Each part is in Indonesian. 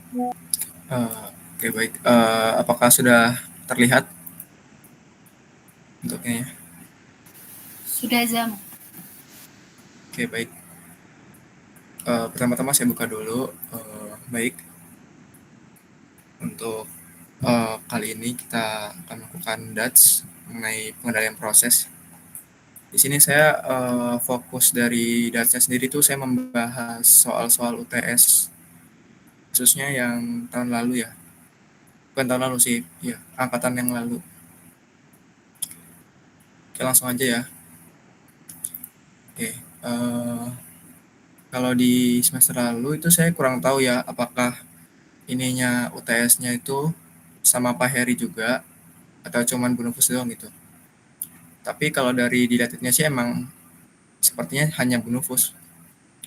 Oke, baik. Apakah sudah terlihat bentuknya? Sudah Zam. Oke, baik. Pertama-tama saya buka dulu. Baik, untuk kali ini kita akan melakukan DATS mengenai pengendalian proses. Di sini saya fokus dari DATS-nya sendiri itu saya membahas soal-soal UTS, khususnya yang tahun lalu ya. Bukan tahun lalu sih, ya, angkatan yang lalu. Oke, langsung aja ya. Oke, kalau di semester lalu itu saya kurang tahu ya apakah ininya UTS-nya itu sama Pak Heri juga atau cuman Bu Nufus doang gitu. Tapi kalau dari dilihatnya sih emang sepertinya hanya Bu Nufus.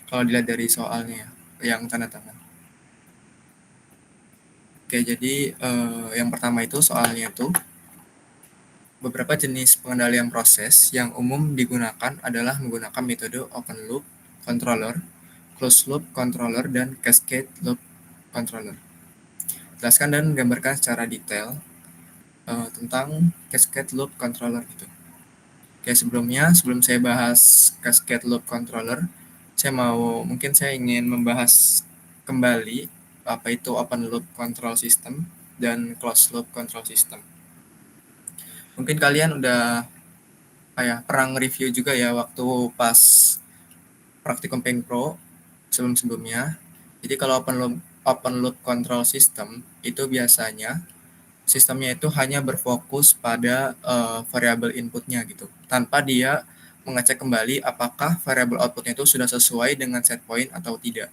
Kalau dilihat dari soalnya yang tanda tangan. Oke, jadi yang pertama itu soalnya itu beberapa jenis pengendalian proses yang umum digunakan adalah menggunakan metode open loop controller, closed loop controller, dan cascade loop controller. Jelaskan dan gambarkan secara detail tentang cascade loop controller gitu. Oke, sebelum saya bahas cascade loop controller, saya ingin membahas kembali apa itu open loop control system dan closed loop control system. Mungkin kalian udah pernah nge-review juga ya waktu pas praktikum Pengpro sebelum-sebelumnya. Jadi kalau open loop control system itu biasanya sistemnya itu hanya berfokus pada variabel inputnya gitu, tanpa dia mengecek kembali apakah variabel outputnya itu sudah sesuai dengan set point atau tidak.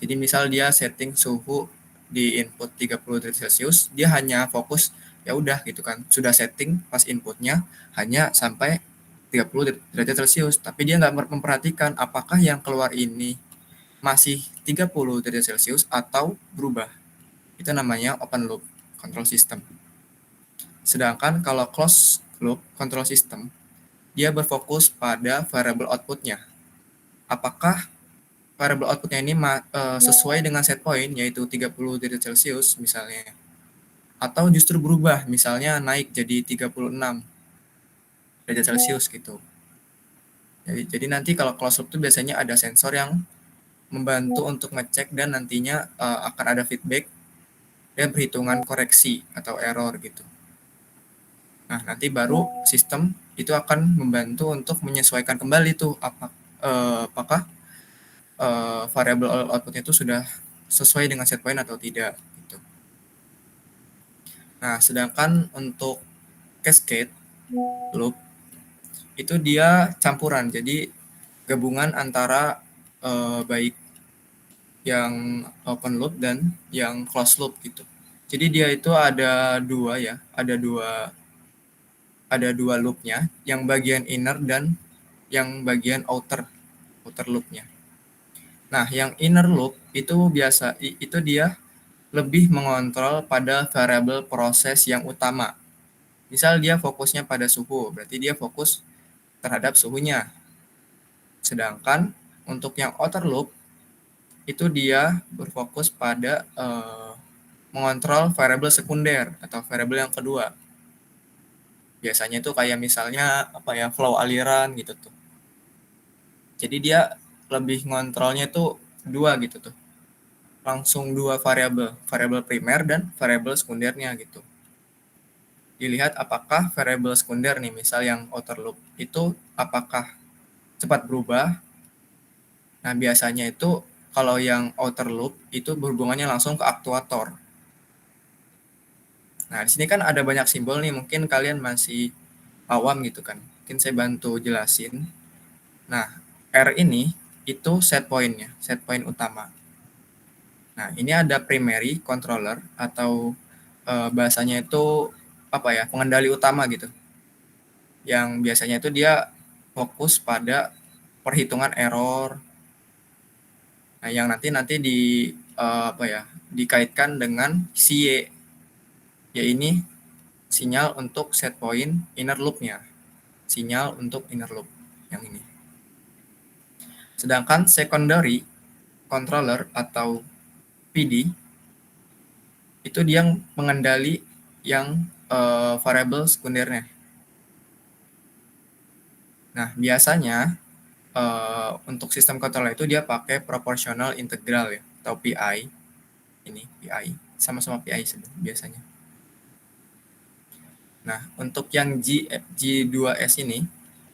Jadi misal dia setting suhu di input 30 derajat Celcius, dia hanya fokus ya udah gitu kan, sudah setting pas inputnya hanya sampai 30 derajat Celcius, tapi dia nggak memperhatikan apakah yang keluar ini masih 30 derajat Celcius atau berubah. Itu namanya open loop control system. Sedangkan kalau closed loop control system, dia berfokus pada variable outputnya. Apakah variable outputnya ini sesuai dengan set point, yaitu 30 derajat Celcius misalnya, atau justru berubah, misalnya naik jadi 36 derajat Celcius gitu. Jadi nanti kalau closed loop itu biasanya ada sensor yang membantu untuk ngecek dan nantinya akan ada feedback dan perhitungan koreksi atau error gitu. Nah, nanti baru sistem itu akan membantu untuk menyesuaikan kembali tuh apakah variabel outputnya itu sudah sesuai dengan set point atau tidak gitu. Nah, sedangkan untuk cascade loop itu dia campuran, jadi gabungan antara baik yang open loop dan yang closed loop gitu. Jadi dia itu ada dua loopnya, yang bagian inner dan yang bagian outer loopnya. Nah, yang inner loop itu dia lebih mengontrol pada variabel proses yang utama. Misal dia fokusnya pada suhu, berarti dia fokus terhadap suhunya. Sedangkan untuk yang outer loop itu dia berfokus pada mengontrol variabel sekunder atau variabel yang kedua. Biasanya itu kayak misalnya flow aliran gitu tuh. Jadi dia lebih ngontrolnya tuh dua gitu tuh. Langsung dua variabel primer dan variabel sekundernya gitu. Dilihat apakah variabel sekunder nih, misal yang outer loop itu apakah cepat berubah. Nah, biasanya itu kalau yang outer loop itu berhubungannya langsung ke aktuator. Nah, di sini kan ada banyak simbol nih, mungkin kalian masih awam gitu kan. Mungkin saya bantu jelasin. Nah, R ini itu set point utama. Nah, ini ada primary controller atau bahasanya itu pengendali utama gitu. Yang biasanya itu dia fokus pada perhitungan error. Nah, yang nanti dikaitkan dengan si Y. Y ini sinyal untuk set point inner loop-nya. Sinyal untuk inner loop yang ini. Sedangkan secondary controller atau PD itu dia mengendali yang variabel sekundernya. Nah, biasanya untuk sistem kontrol itu dia pakai proportional integral ya, atau PI. Ini PI, sama-sama PI biasanya. Nah, untuk yang G2S ini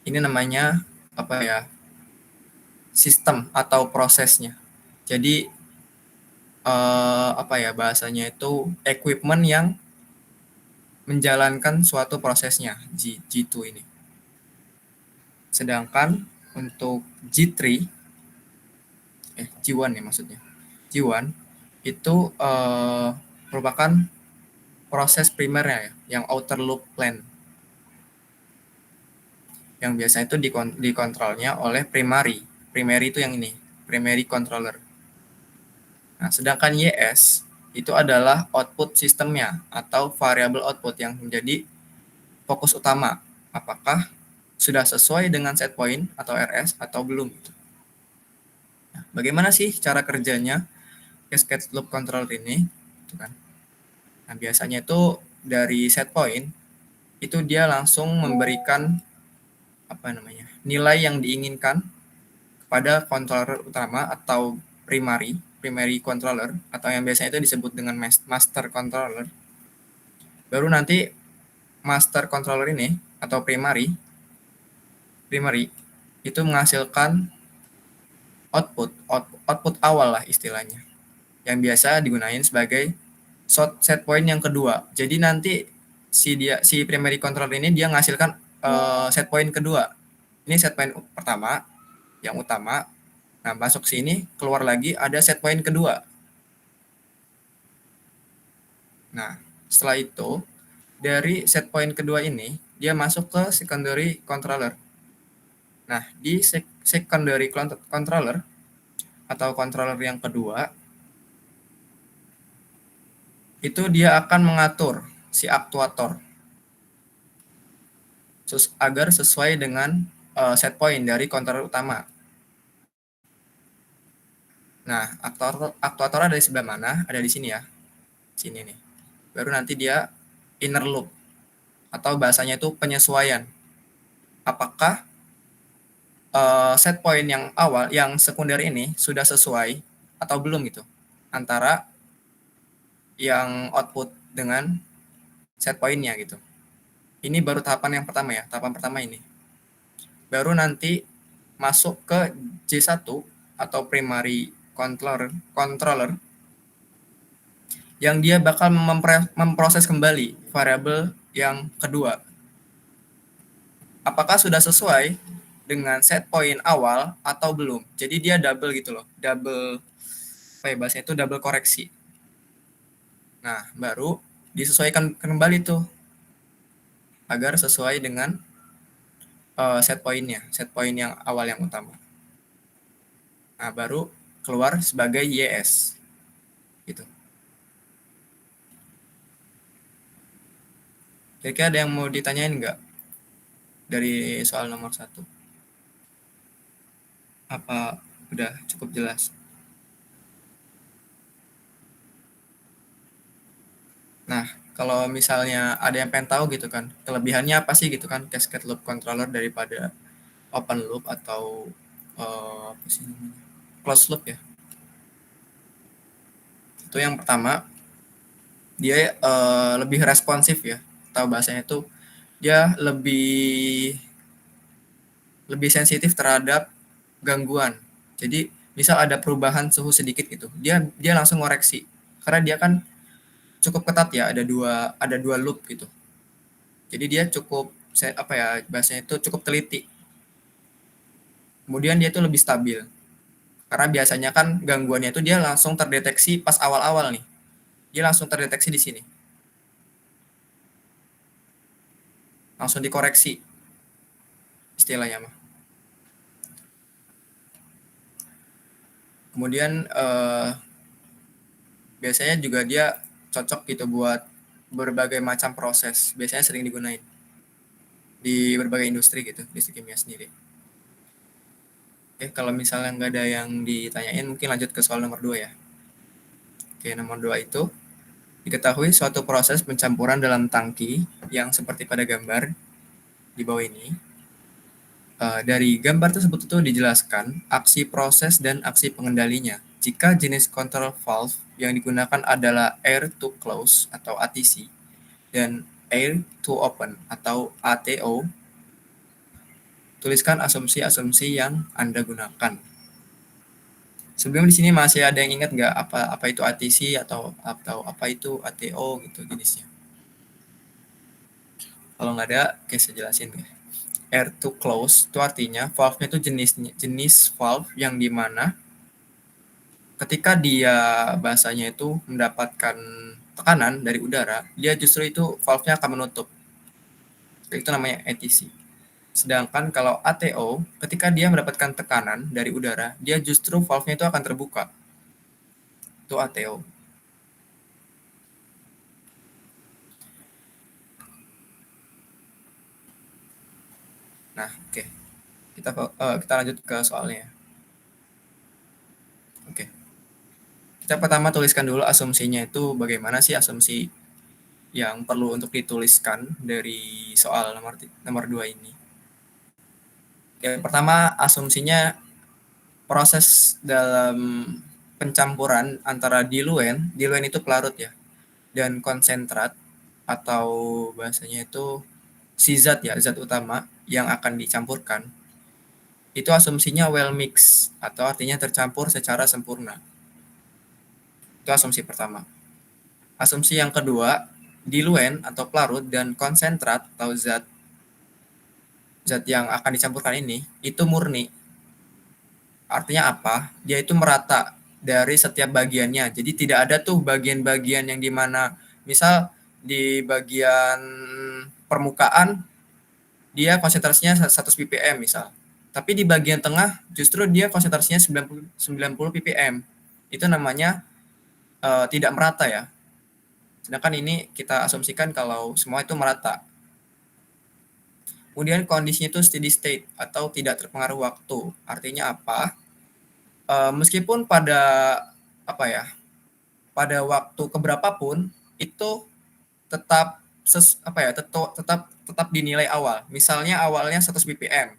namanya apa ya? Sistem atau prosesnya. Jadi apa ya bahasanya itu equipment yang menjalankan suatu prosesnya G2 ini. Sedangkan untuk G3 G1 ya maksudnya. G1 itu merupakan proses primernya ya, yang outer loop plan. Yang biasanya itu dikontrolnya oleh primary. Primary itu yang ini, primary controller. Nah, sedangkan YS itu adalah output sistemnya atau variable output yang menjadi fokus utama. Apakah sudah sesuai dengan set point atau RS atau belum? Nah, bagaimana sih cara kerjanya cascade loop controller ini? Itu kan. Nah, biasanya itu dari set point itu dia langsung memberikan apa namanya nilai yang diinginkan kepada controller utama atau primary controller atau yang biasanya itu disebut dengan master controller. Baru nanti master controller ini atau primary itu menghasilkan output awal lah istilahnya yang biasa digunakan sebagai set point yang kedua. Jadi nanti si primary controller ini dia menghasilkan set point kedua. Ini set point pertama yang utama. Nah, masuk sini keluar lagi ada set point kedua. Nah, setelah itu dari set point kedua ini dia masuk ke secondary controller. Nah, di secondary controller atau controller yang kedua itu dia akan mengatur si aktuator agar sesuai dengan set point dari controller utama. Nah, aktuator ada di sebelah mana? Ada di sini ya. Sini nih. Baru nanti dia inner loop atau bahasanya itu penyesuaian. Apakah set point yang awal, yang sekunder ini sudah sesuai atau belum gitu antara yang output dengan set pointnya gitu. Ini baru tahapan yang pertama ya, tahapan pertama ini. Baru nanti masuk ke J1 atau primary controller yang dia bakal memproses kembali variabel yang kedua. Apakah sudah sesuai dengan set point awal atau belum? Jadi dia double gitu loh, double apa ya bahasanya itu double koreksi. Nah, baru disesuaikan kembali tuh agar sesuai dengan set point yang awal yang utama. Nah, baru keluar sebagai YS. Gitu. Kira-kira ada yang mau ditanyain nggak dari soal nomor 1? Apa udah cukup jelas? Nah, kalau misalnya ada yang pengen tahu gitu kan, kelebihannya apa sih gitu kan cascade loop controller daripada open loop atau apa sih namanya? Closed loop ya. Itu yang pertama, dia lebih responsif ya. Atau bahasanya itu dia lebih sensitif terhadap gangguan. Jadi misal ada perubahan suhu sedikit gitu, dia langsung ngoreksi. Karena dia kan cukup ketat ya, ada dua loop gitu. Jadi dia cukup apa ya bahasanya itu cukup teliti. Kemudian dia itu lebih stabil. Karena biasanya kan gangguannya itu dia langsung terdeteksi pas awal-awal nih. Dia langsung terdeteksi di sini. Langsung dikoreksi istilahnya mah. Kemudian biasanya juga dia cocok gitu buat berbagai macam proses. Biasanya sering digunain di berbagai industri gitu, industri kimia sendiri. Oke, kalau misalnya nggak ada yang ditanyain, mungkin lanjut ke soal nomor 2 ya. Oke, nomor 2 itu Diketahui suatu proses pencampuran dalam tangki yang seperti pada gambar di bawah ini. Dari gambar tersebut itu dijelaskan aksi proses dan aksi pengendalinya. Jika jenis control valve yang digunakan adalah air to close atau ATC dan air to open atau ATO, tuliskan asumsi-asumsi yang Anda gunakan. Sebelum di sini masih ada yang ingat nggak apa itu ATC atau apa itu ATO gitu jenisnya? Kalau nggak ada, oke saya jelasin ya. Air to close itu artinya valve-nya itu jenis valve yang dimana ketika dia bahasanya itu mendapatkan tekanan dari udara, dia justru itu valve-nya akan menutup. Itu namanya ATC. Sedangkan kalau ATO, ketika dia mendapatkan tekanan dari udara, dia justru valve-nya itu akan terbuka. Itu ATO. Nah, oke. Kita lanjut ke soalnya. Oke. Kita pertama tuliskan dulu asumsinya itu bagaimana sih asumsi yang perlu untuk dituliskan dari soal nomor 2 ini. Yang pertama asumsinya proses dalam pencampuran antara diluen itu pelarut ya, dan konsentrat atau bahasanya itu si zat ya, zat utama yang akan dicampurkan. Itu asumsinya well mix atau artinya tercampur secara sempurna. Itu asumsi pertama. Asumsi yang kedua, diluen atau pelarut dan konsentrat atau zat yang akan dicampurkan ini itu murni. Artinya apa? Dia itu merata dari setiap bagiannya. Jadi tidak ada tuh bagian-bagian yang dimana misal di bagian permukaan dia konsentrasinya 100 ppm misal. Tapi di bagian tengah justru dia konsentrasinya 90 ppm. Itu namanya tidak merata ya. Sedangkan ini kita asumsikan kalau semua itu merata. Kemudian kondisinya itu steady state atau tidak terpengaruh waktu. Artinya apa? Meskipun pada apa ya? Pada waktu keberapapun itu tetap tetap dinilai awal. Misalnya awalnya 100 ppm.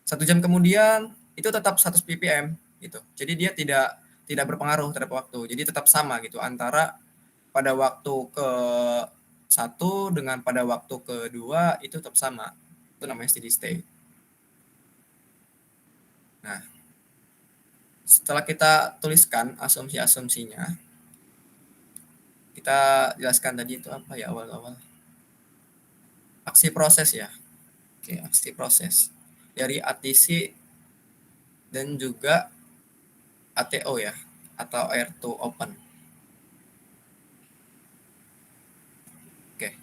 1 jam kemudian itu tetap 100 ppm gitu. Jadi dia tidak berpengaruh terhadap waktu. Jadi tetap sama gitu antara pada waktu ke satu dengan pada waktu kedua itu tetap sama. Itu namanya steady state. Nah, setelah kita tuliskan asumsi-asumsinya, kita jelaskan tadi itu apa ya awal-awal. Aksi proses ya. Oke, aksi proses. Dari ATC dan juga ATO ya, atau air to open. Oke.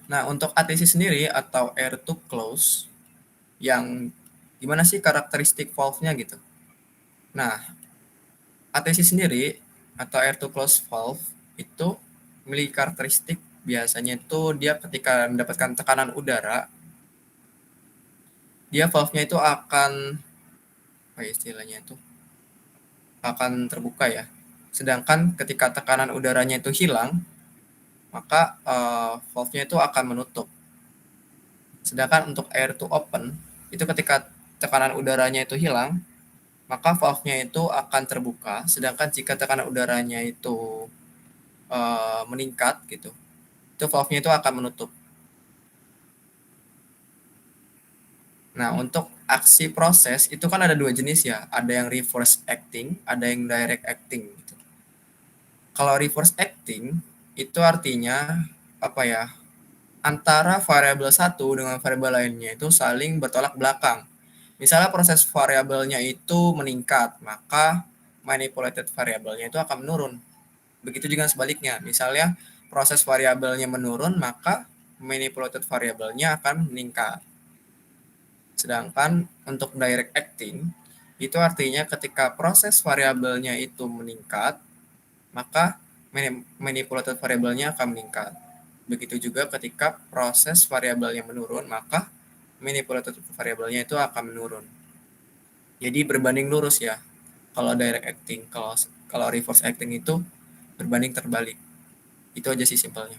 Nah, untuk ATC sendiri atau air to close, yang gimana sih karakteristik valve-nya gitu. Nah, ATC sendiri atau air to close valve itu memiliki karakteristik biasanya itu dia ketika mendapatkan tekanan udara, dia valve-nya itu akan apa ya istilahnya itu akan terbuka ya. Sedangkan ketika tekanan udaranya itu hilang, maka valve-nya itu akan menutup. Sedangkan untuk air to open, itu ketika tekanan udaranya itu hilang, maka valve-nya itu akan terbuka. Sedangkan jika tekanan udaranya itu meningkat gitu, itu valve-nya itu akan menutup. Nah, untuk aksi proses itu kan ada dua jenis ya, ada yang reverse acting, ada yang direct acting. Gitu. Kalau reverse acting itu artinya apa ya? Antara variabel satu dengan variabel lainnya itu saling bertolak belakang. Misalnya proses variabelnya itu meningkat, maka manipulated variabelnya itu akan menurun. Begitu juga sebaliknya. Misalnya proses variabelnya menurun, maka manipulated variabelnya akan meningkat. Sedangkan untuk direct acting, itu artinya ketika proses variabelnya itu meningkat, maka manipulated variabelnya akan meningkat. Begitu juga ketika proses variabelnya menurun, maka manipulated variabelnya itu akan menurun. Jadi berbanding lurus ya. Kalau direct acting, kalau reverse acting itu berbanding terbalik. Itu aja sih simpelnya.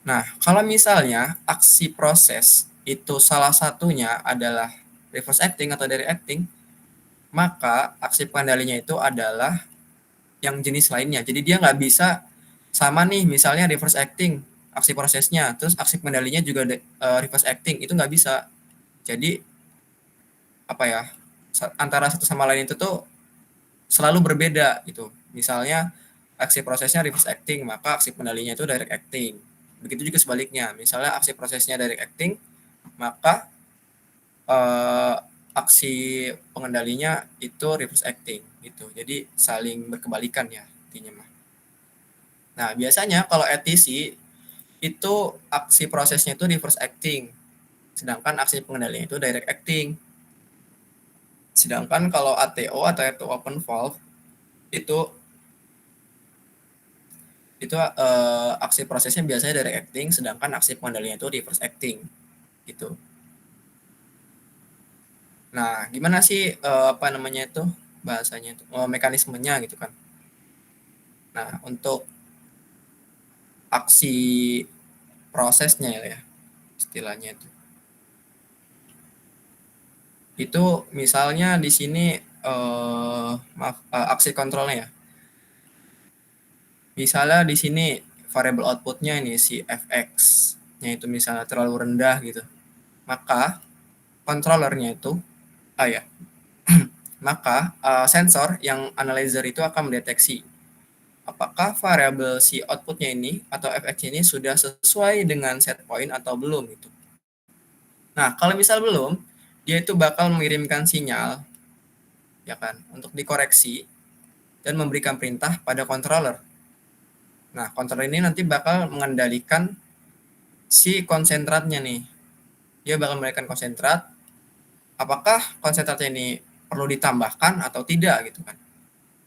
Nah, kalau misalnya aksi proses itu salah satunya adalah reverse acting atau direct acting, maka aksi pengendalinya itu adalah yang jenis lainnya. Jadi dia nggak bisa sama nih, misalnya reverse acting, aksi prosesnya, terus aksi pengendalinya juga reverse acting, itu nggak bisa. Jadi apa ya, antara satu sama lain itu tuh selalu berbeda gitu. Misalnya aksi prosesnya reverse acting, maka aksi pengendalinya itu direct acting. Begitu juga sebaliknya, misalnya aksi prosesnya direct acting, maka eh, aksi pengendalinya itu reverse acting gitu. Jadi saling berkebalikan ya intinya mah. Nah, biasanya kalau ETC itu aksi prosesnya itu reverse acting, sedangkan aksi pengendalinya itu direct acting. Sedangkan kalau ATO atau air to open valve itu aksi prosesnya biasanya direct acting, sedangkan aksi pengendalinya itu reverse acting gitu. Nah, gimana sih apa namanya itu bahasanya itu mekanismenya gitu kan. Nah, untuk aksi prosesnya ya istilahnya itu. Itu misalnya di sini aksi kontrolnya ya. Misalnya di sini variable outputnya ini si fx-nya itu misalnya terlalu rendah gitu. Maka controllernya itu ya, maka sensor yang analyzer itu akan mendeteksi apakah variabel si outputnya ini atau fx ini sudah sesuai dengan set point atau belum gitu. Nah, kalau misal belum, dia itu bakal mengirimkan sinyal ya kan untuk dikoreksi dan memberikan perintah pada controller. Nah, controller ini nanti bakal mengendalikan si konsentratnya nih. Dia bakal mengendalikan konsentrat, apakah konsentratnya ini perlu ditambahkan atau tidak gitu kan.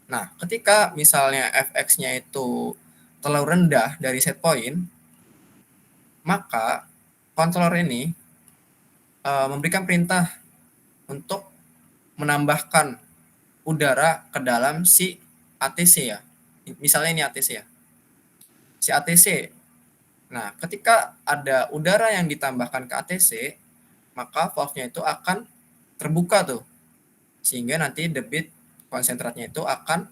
Nah, ketika misalnya fx-nya itu terlalu rendah dari set point, maka controller ini memberikan perintah untuk menambahkan udara ke dalam si ATC ya. Misalnya ini ATC ya. Si ATC. Nah, ketika ada udara yang ditambahkan ke ATC, maka valve-nya itu akan terbuka tuh. Sehingga nanti debit konsentratnya itu akan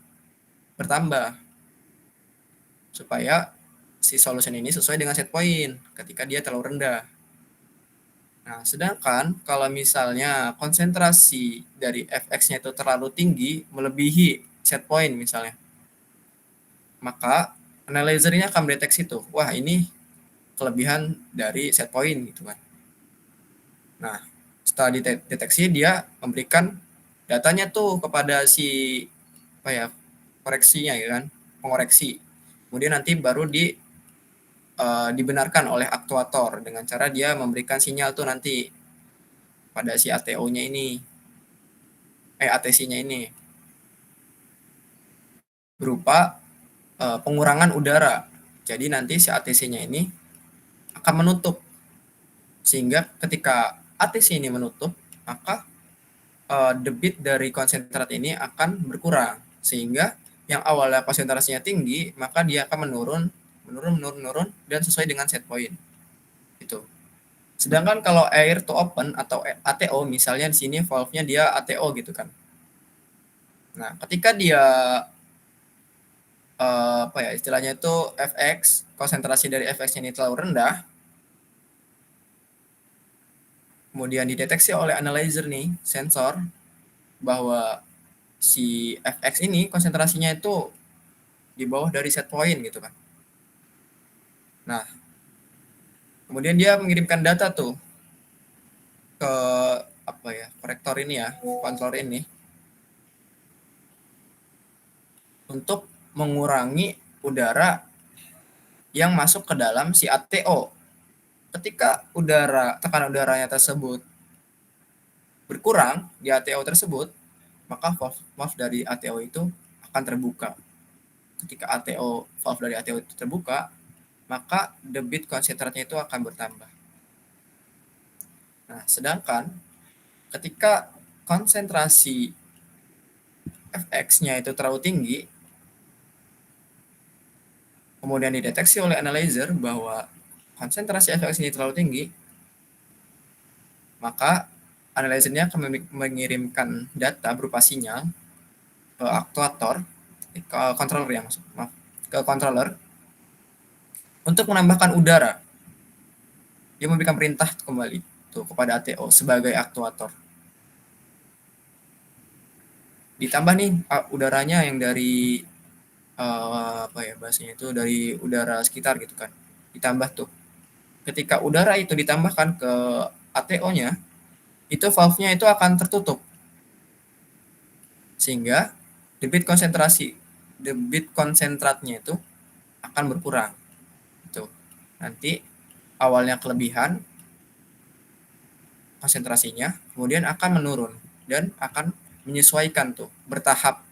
bertambah. Supaya si solution ini sesuai dengan set point ketika dia terlalu rendah. Nah, sedangkan kalau misalnya konsentrasi dari fx-nya itu terlalu tinggi, melebihi set point misalnya, maka analyzer ini akan mendeteksi tuh, wah ini kelebihan dari set point gitu kan. Nah, setelah dideteksi dia memberikan datanya tuh kepada si apa ya, koreksinya ya kan, pengoreksi. Kemudian nanti baru dibenarkan oleh aktuator dengan cara dia memberikan sinyal tuh nanti pada si ATO-nya ini, ATC-nya ini berupa pengurangan udara. Jadi nanti si ATC-nya ini akan menutup, sehingga ketika ATC ini menutup, maka debit dari konsentrat ini akan berkurang, sehingga yang awalnya konsentrasinya tinggi, maka dia akan menurun dan sesuai dengan set point. Itu. Sedangkan kalau air to open atau ATO, misalnya di sini valve-nya dia ATO gitu kan. Nah, ketika dia apa ya istilahnya itu fx, konsentrasi dari fx ini terlalu rendah, kemudian dideteksi oleh analyzer nih, sensor, bahwa si fx ini konsentrasinya itu di bawah dari set point gitu kan. Nah, kemudian dia mengirimkan data tuh ke apa ya, korektor ini ya, kontrol ini untuk mengurangi udara yang masuk ke dalam si ATO. Ketika tekanan udaranya tersebut berkurang di ATO tersebut, maka valve dari ATO itu akan terbuka. Ketika valve dari ATO itu terbuka, maka debit konsentratnya itu akan bertambah. Nah, sedangkan ketika konsentrasi fx-nya itu terlalu tinggi, kemudian dideteksi oleh analyzer bahwa konsentrasi FX ini terlalu tinggi, maka analyzer-nya akan mengirimkan data berupa sinyal ke aktuator, ke controller ya maaf, ke controller untuk menambahkan udara. Dia memberikan perintah kembali tuh kepada ATO sebagai aktuator. Ditambah nih udaranya yang dari apa ya bahasanya itu, dari udara sekitar gitu kan. Ditambah tuh. Ketika udara itu ditambahkan ke ATO-nya, itu valve-nya itu akan tertutup. Sehingga debit konsentratnya itu akan berkurang. Gitu. Nanti awalnya kelebihan konsentrasinya, kemudian akan menurun dan akan menyesuaikan tuh, bertahap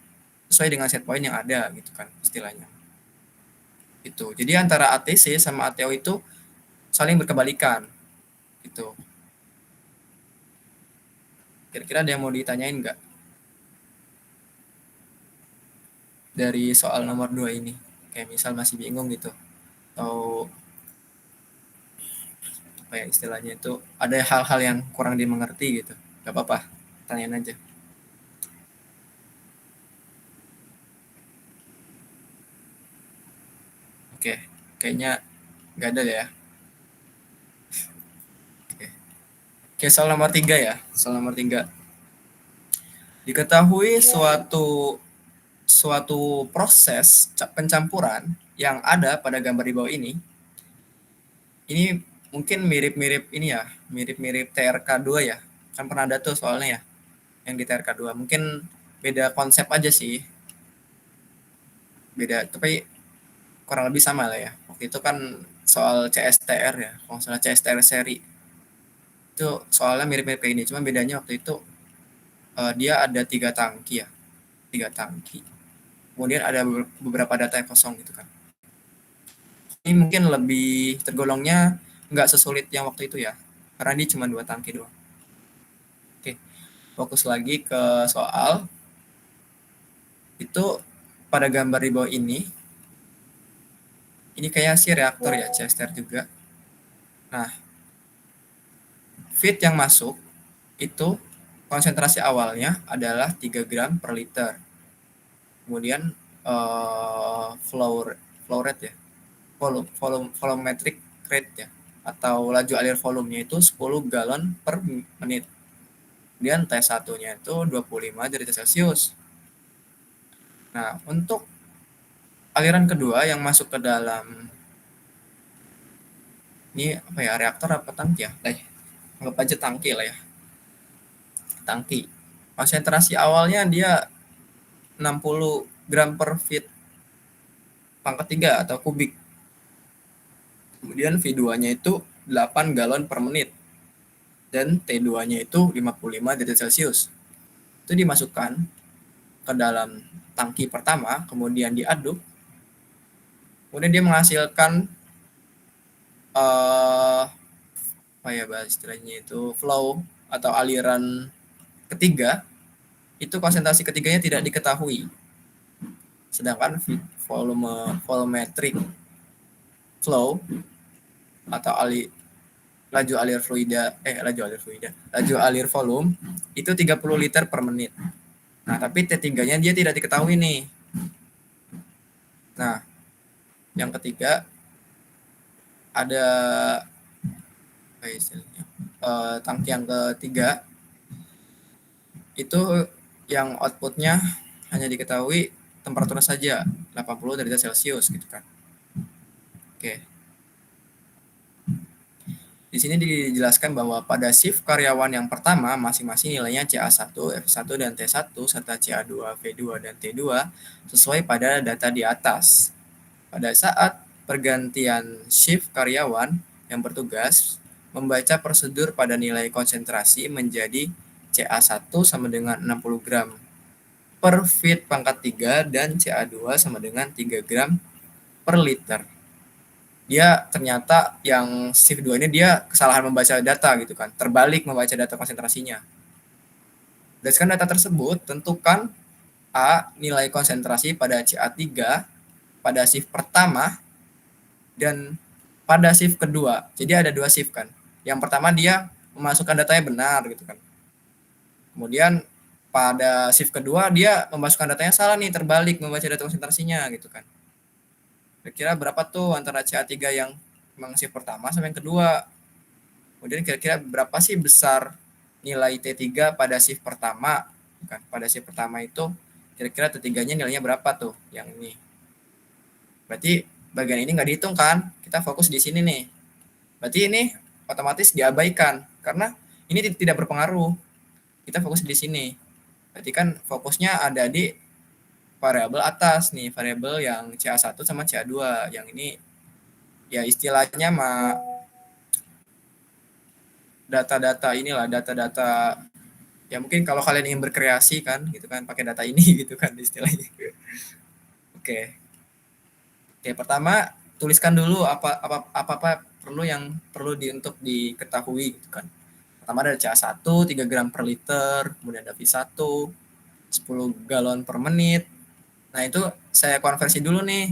sesuai dengan set point yang ada gitu kan istilahnya. Itu. Jadi antara ATC sama ATO itu saling berkebalikan gitu. Kira-kira ada yang mau ditanyain nggak dari soal nomor 2 ini? Kayak misal masih bingung gitu, atau apa ya istilahnya itu, ada hal-hal yang kurang dimengerti gitu, nggak apa-apa, tanyain aja. Oke, kayaknya nggak ada ya. Oke, soal nomor 3 ya. Soal nomor 3. Diketahui suatu proses pencampuran yang ada pada gambar di bawah ini mungkin mirip-mirip ini ya, mirip-mirip TRK2 ya. Kan pernah ada tuh soalnya ya, yang di TRK2. Mungkin beda konsep aja sih. Beda, tapi kurang lebih sama lah ya. Waktu itu kan soal CSTR ya, kalau salah CSTR seri. Itu soalnya mirip-mirip kayak ini, cuma bedanya waktu itu dia ada 3 tangki ya. 3 tangki. Kemudian ada beberapa data yang kosong gitu kan. Ini mungkin lebih tergolongnya nggak sesulit yang waktu itu ya, karena ini cuma 2 tangki doang. Oke, fokus lagi ke soal. Itu pada gambar di bawah ini kayak si reaktor ya, Chester juga. Nah, feed yang masuk itu konsentrasi awalnya adalah 3 gram per liter. Kemudian flow rate ya, volumetric rate ya, atau laju alir volumenya itu 10 galon per menit. Kemudian T1-nya itu 25 derajat Celcius. Nah, untuk aliran kedua yang masuk ke dalam ini apa ya, reaktor apa tangki ya? Anggap aja tangki lah ya. Tangki. Konsentrasi awalnya dia 60 gram per feet pangkat 3 atau kubik. Kemudian V2-nya itu 8 galon per menit. Dan T2-nya itu 55 derajat Celcius. Itu dimasukkan ke dalam tangki pertama, kemudian diaduk. Kemudian dia menghasilkan apa ya bahas istilahnya itu, flow atau aliran ketiga. Itu konsentrasi ketiganya tidak diketahui. Sedangkan volumetric flow atau laju alir volume itu 30 liter per menit. Nah, tapi T3-nya dia tidak diketahui nih. Nah, yang ketiga ada apa istilahnya? Tangki yang ketiga itu yang outputnya hanya diketahui temperatur saja 80 derajat Celcius gitu kan. Oke. Di sini dijelaskan bahwa pada shift karyawan yang pertama masing-masing nilainya CA1, F1 dan T1 serta CA2, V2 dan T2 sesuai pada data di atas. Pada saat pergantian shift karyawan yang bertugas membaca prosedur pada nilai konsentrasi menjadi CA1 sama dengan 60 gram per feet pangkat 3 dan CA2 sama dengan 3 gram per liter. Dia ternyata yang shift 2 ini dia kesalahan membaca data gitu kan, terbalik membaca data konsentrasinya. Berdasarkan data tersebut, tentukan A nilai konsentrasi pada CA3 pada shift pertama Dan pada shift kedua, jadi ada 2 shift kan. Yang pertama dia memasukkan datanya benar gitu kan. Kemudian pada shift kedua dia memasukkan datanya salah nih, terbalik membaca data konsentrasinya gitu kan. Kira-kira berapa tuh antara CA3 yang memang shift pertama sama yang kedua? Kemudian kira-kira berapa sih besar nilai T3 pada shift pertama? Kan pada shift pertama itu kira-kira T3-nya nilainya berapa tuh? Yang ini. Berarti bagian ini nggak dihitung kan? Kita fokus di sini nih. Berarti ini otomatis diabaikan karena ini tidak berpengaruh. Kita fokus di sini. Berarti kan fokusnya ada di variabel atas nih, variabel yang CA1 sama CA2. Yang ini ya istilahnya mah data-data inilah, data-data ya mungkin kalau kalian ingin berkreasi kan gitu kan pakai data ini gitu kan istilahnya. Oke. Oke, pertama tuliskan dulu apa perlu yang perlu untuk diketahui gitu kan. Pertama ada CA1 3 gram per liter, kemudian ada V1 10 galon per menit. Nah, itu saya konversi dulu nih.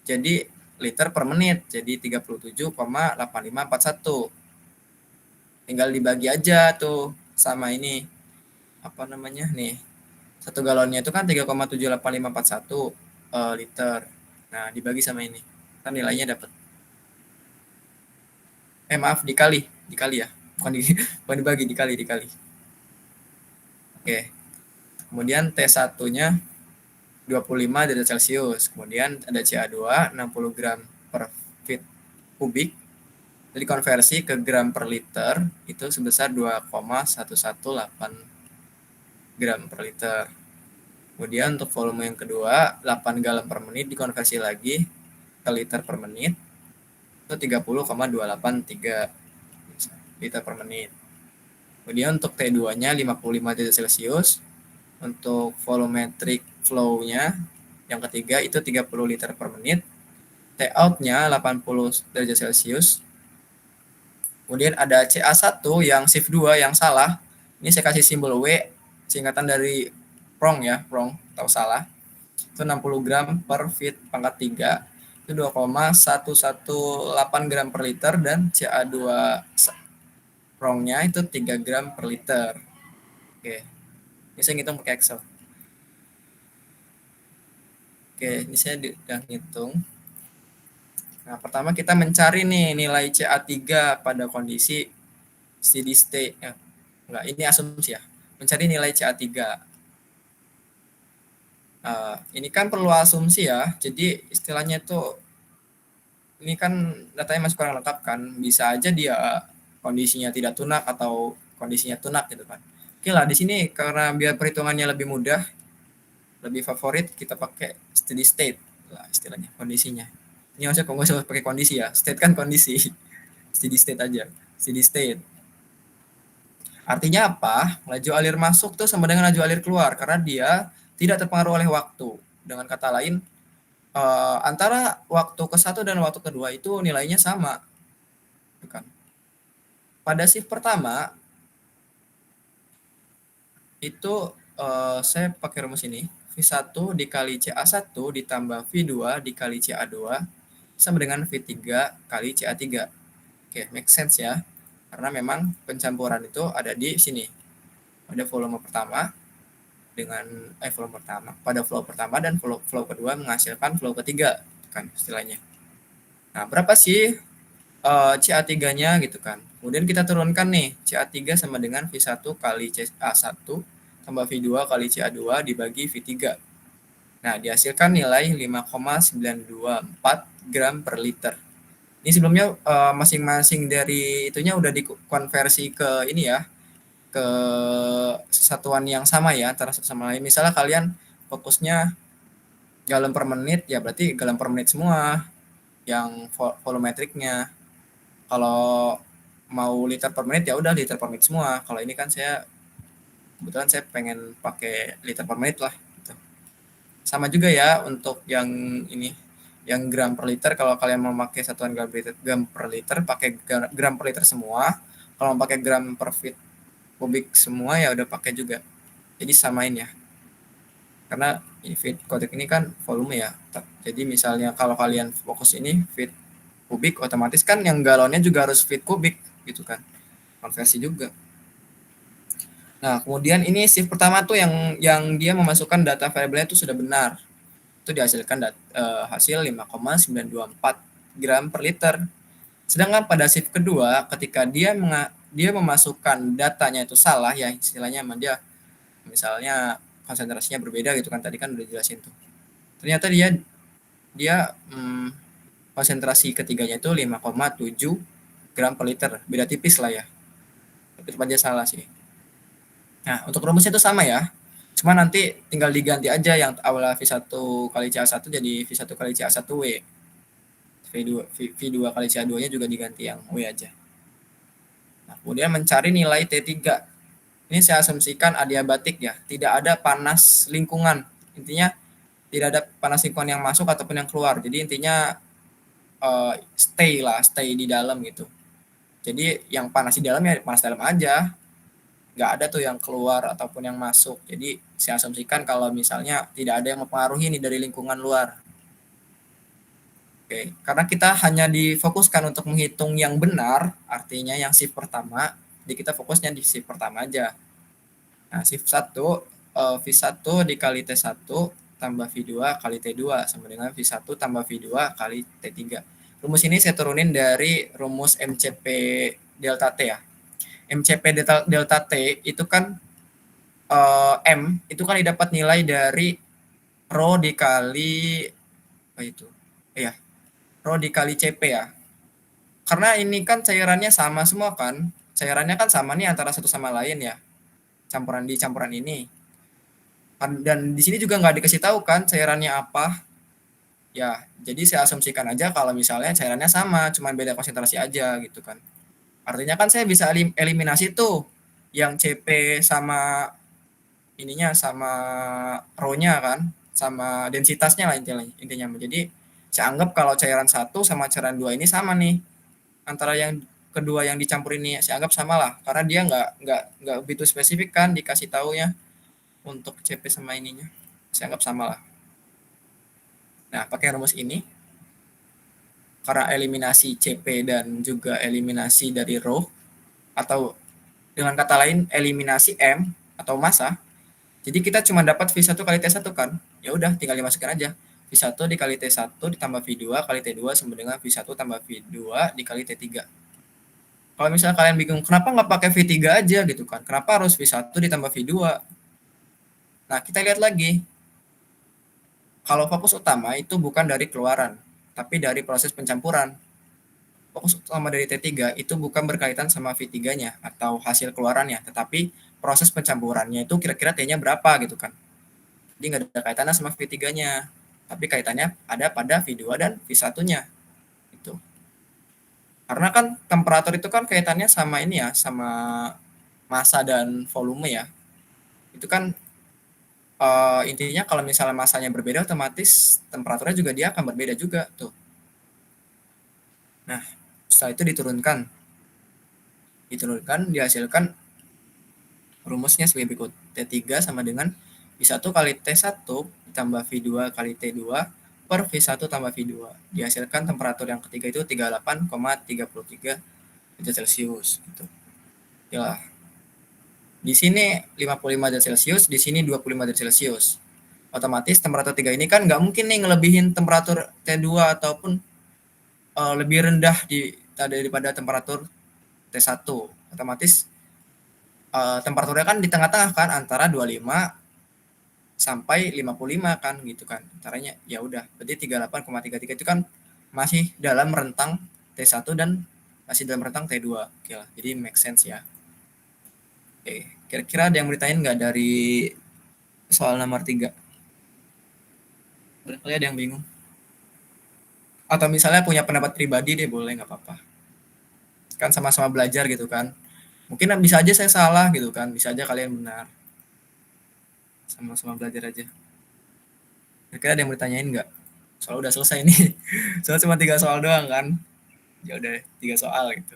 Jadi liter per menit, jadi 37,8541. Tinggal dibagi aja tuh sama ini apa namanya nih. 1 galonnya itu kan 3,78541 liter. Nah, dibagi sama ini. Kan nilainya dapat. Maaf, dikali ya. Bukan dibagi, dikali. Oke. Kemudian T1-nya 25 derajat Celcius. Kemudian ada CA2 60 gram per feet kubik. Jadi konversi ke gram per liter itu sebesar 2,118 gram per liter. Kemudian untuk volume yang kedua 8 galon per menit dikonversi lagi ke liter per menit itu 30,283 liter per menit. Kemudian untuk T2-nya 55 derajat Celcius. Untuk volumetric flow-nya yang ketiga itu 30 liter per menit. T out-nya 80 derajat Celcius. Kemudian ada CA1 yang shift 2 yang salah. Ini saya kasih simbol W, singkatan dari prong ya, prong, tahu salah. Itu 60 gram per feet pangkat 3. Itu 2,118 gram per liter dan CA2 prongnya itu 3 gram per liter. Oke. Ini saya ngitung pakai Excel. Oke, ini saya udah ngitung. Nah, pertama kita mencari nih nilai CA3 pada kondisi steady state. Enggak, ini asumsi ya. Mencari nilai CA3. Ini kan perlu asumsi ya. Jadi istilahnya itu ini kan datanya masih kurang lengkap kan. Bisa aja dia kondisinya tidak tunak atau kondisinya tunak gitu kan. Oke lah, di sini karena biar perhitungannya lebih mudah, lebih favorit kita pakai steady state lah istilahnya kondisinya. Ini maksudnya nggak usah pakai kondisi ya, state kan kondisi. Steady state aja, steady state. Artinya apa? Laju alir masuk tuh sama dengan laju alir keluar karena dia tidak terpengaruh oleh waktu. Dengan kata lain, antara waktu ke-1 dan waktu kedua itu nilainya sama. Bukan. Pada shift pertama itu saya pakai rumus ini. V1 dikali CA1 ditambah V2 dikali CA2 sama dengan V3 kali CA3. Oke, make sense ya. Karena memang pencampuran itu ada di sini. Pada volume pertama dengan pada flow pertama dan flow kedua menghasilkan flow ketiga kan istilahnya. Nah, berapa sih CA3-nya gitu kan. Kemudian kita turunkan nih CA3 sama dengan V1 kali CA1 tambah V2 kali CA2 dibagi V3. Nah, dihasilkan nilai 5,924 gram per liter. Ini sebelumnya masing-masing dari itunya udah dikonversi ke ini ya, ke satuan yang sama ya antara satu sama lain. Misalnya kalian fokusnya galon per menit, ya berarti galon per menit semua yang volumetriknya. Kalau mau liter per menit ya udah liter per menit semua. Kalau ini kan kebetulan saya pengen pakai liter per menit lah gitu. Sama juga ya untuk yang ini yang gram per liter, kalau kalian mau pakai satuan gram per liter pakai gram per liter semua. Kalau mau pakai gram per feet kubik semua ya udah pakai juga. Jadi samain ya. Karena feet kubik ini kan volume ya. Jadi misalnya kalau kalian fokus ini feet kubik, otomatis kan yang galonnya juga harus feet kubik gitu kan, konversi juga. Nah, kemudian ini shift pertama tuh yang dia memasukkan data variabelnya itu sudah benar. Itu dihasilkan hasil 5,924 gram per liter. Sedangkan pada shift kedua, ketika dia memasukkan datanya itu salah, ya istilahnya dia misalnya konsentrasinya berbeda gitu kan, tadi kan udah jelasin tuh. Ternyata dia dia konsentrasi ketiganya itu 5,7 gram per liter, beda tipis lah ya. Tapi tetap aja salah sih. Nah, untuk rumusnya itu sama ya. Cuma nanti tinggal diganti aja yang awalnya V1 kali CA1 jadi V1 kali CA1W. V2 kali CA2-nya juga diganti yang W aja. Nah, kemudian mencari nilai T3. Ini saya asumsikan adiabatik ya, tidak ada panas lingkungan. Intinya tidak ada panas lingkungan yang masuk ataupun yang keluar. Jadi intinya stay di dalam gitu. Jadi yang panas di dalam ya panas dalam aja, nggak ada tuh yang keluar ataupun yang masuk. Jadi saya asumsikan kalau misalnya tidak ada yang mempengaruhi ini dari lingkungan luar. Oke, karena kita hanya difokuskan untuk menghitung yang benar, artinya yang shift pertama, jadi kita fokusnya di shift pertama aja. Nah, shift 1, V1 dikali T1 tambah V2 kali T2 sama dengan V1 tambah V2 kali T3. Rumus ini saya turunin dari rumus MCP delta T ya. MCP delta T itu kan M itu kan didapat nilai dari rho dikali apa itu? Iya, rho dikali CP ya. Karena ini kan cairannya sama semua kan. Cairannya kan sama nih antara satu sama lain ya. Campuran ini. Dan di sini juga nggak dikasih tahu kan cairannya apa. Ya, jadi saya asumsikan aja kalau misalnya cairannya sama, cuma beda konsentrasi aja gitu kan. Artinya kan saya bisa eliminasi tuh yang CP sama ininya sama rho-nya kan, sama densitasnya lah intinya. Jadi saya anggap kalau cairan satu sama cairan dua ini sama nih. Antara yang kedua yang dicampur ini saya anggap sama lah, karena dia nggak begitu spesifik kan dikasih taunya untuk CP sama ininya. Saya anggap sama lah. Nah, pakai rumus ini, karena eliminasi CP dan juga eliminasi dari rho, atau dengan kata lain eliminasi M atau massa, jadi kita cuma dapat V1 kali T1 kan, ya udah tinggal dimasukkan aja. V1 dikali T1 ditambah V2 kali T2 sama dengan V1 tambah V2 dikali T3. Kalau misalnya kalian bingung, kenapa nggak pakai V3 aja gitu kan, kenapa harus V1 ditambah V2? Nah, kita lihat lagi, kalau fokus utama itu bukan dari keluaran, tapi dari proses pencampuran. Fokus utama dari T3 itu bukan berkaitan sama V3-nya atau hasil keluarannya, tetapi proses pencampurannya itu kira-kira T-nya berapa gitu kan. Jadi nggak ada kaitannya sama V3-nya, tapi kaitannya ada pada V2 dan V1-nya. Itu. Karena kan temperatur itu kan kaitannya sama ini ya, sama massa dan volume ya. Itu kan intinya kalau misalnya masanya berbeda, otomatis temperaturnya juga dia akan berbeda juga tuh. Nah, setelah itu diturunkan dihasilkan rumusnya sebagai berikut. T3 sama dengan V1 kali T1 ditambah V2 kali T2 per V1 tambah V2. Dihasilkan temperatur yang ketiga itu 38,33 derajat Celcius gitu. Ya. Di sini 55 derajat Celcius, di sini 25 derajat Celcius. Otomatis temperatur 3 ini kan nggak mungkin nih ngelebihin temperatur T2 ataupun lebih rendah daripada temperatur T1. Otomatis temperaturnya kan di tengah-tengah kan antara 25 sampai 55 kan gitu kan. Antaranya ya udah, berarti 38,33 itu kan masih dalam rentang T1 dan masih dalam rentang T2. Oke lah, jadi make sense ya. Oke, kira-kira ada yang mau ditanyain nggak dari soal nomor 3? Barangkali ada yang bingung. Atau misalnya punya pendapat pribadi deh, boleh, nggak apa-apa. Kan sama-sama belajar gitu kan. Mungkin bisa aja saya salah gitu kan, bisa aja kalian benar. Sama-sama belajar aja. Kira-kira ada yang mau ditanyain nggak? Soal udah selesai nih. Soalnya cuma 3 soal doang kan. Ya udah 3 soal gitu.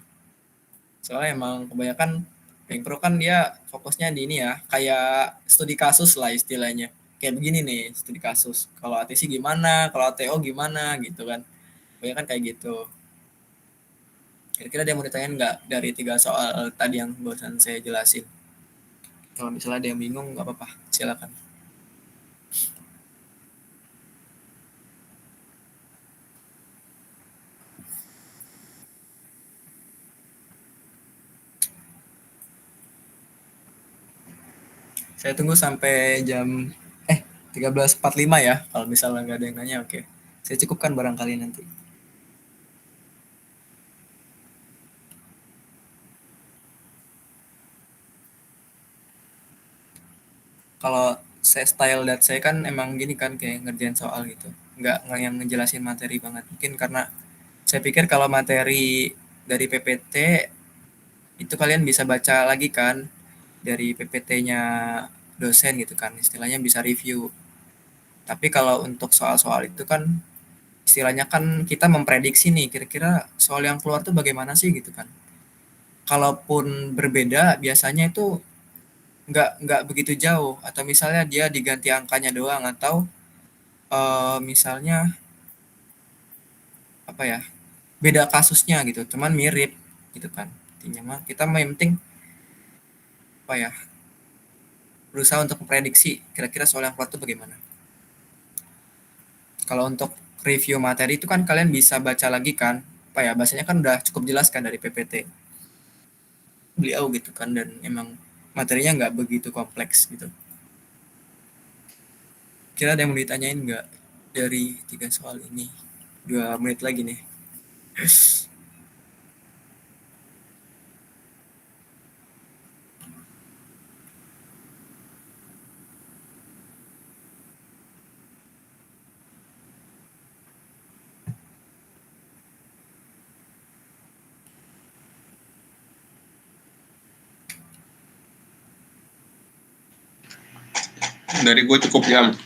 Soalnya emang kebanyakan yang pro kan dia fokusnya di ini ya, kayak studi kasus lah istilahnya. Kayak begini nih, studi kasus. Kalau ATC gimana, kalau ATO gimana gitu kan. Kebanyakan kayak gitu. Kira-kira dia mau ditanyain nggak dari 3 soal tadi yang barusan saya jelasin? Kalau misalnya ada yang bingung nggak apa-apa, silakan. Saya tunggu sampai jam 13.45 ya. Kalau misalnya nggak ada yang nanya, oke. Saya cukupkan barangkali nanti. Kalau saya style dat saya kan emang gini kan kayak ngerjain soal gitu. Nggak yang ngejelasin materi banget. Mungkin karena saya pikir kalau materi dari PPT itu kalian bisa baca lagi kan dari PPT-nya dosen gitu kan. Istilahnya bisa review. Tapi kalau untuk soal-soal itu kan istilahnya kan kita memprediksi nih kira-kira soal yang keluar tuh bagaimana sih gitu kan. Kalaupun berbeda biasanya itu nggak begitu jauh atau misalnya dia diganti angkanya doang atau misalnya apa ya beda kasusnya gitu cuman mirip gitu kan intinya mah kita mah yang penting apa ya berusaha untuk memprediksi kira-kira soal yang keluar tuh bagaimana. Kalau untuk review materi itu kan kalian bisa baca lagi kan apa ya bahasanya kan udah cukup jelas kan dari PPT beliau gitu kan dan emang materinya nggak begitu kompleks gitu. Kira ada yang mau ditanyain nggak dari 3 soal ini? 2 menit lagi nih. Dari gue cukup jam.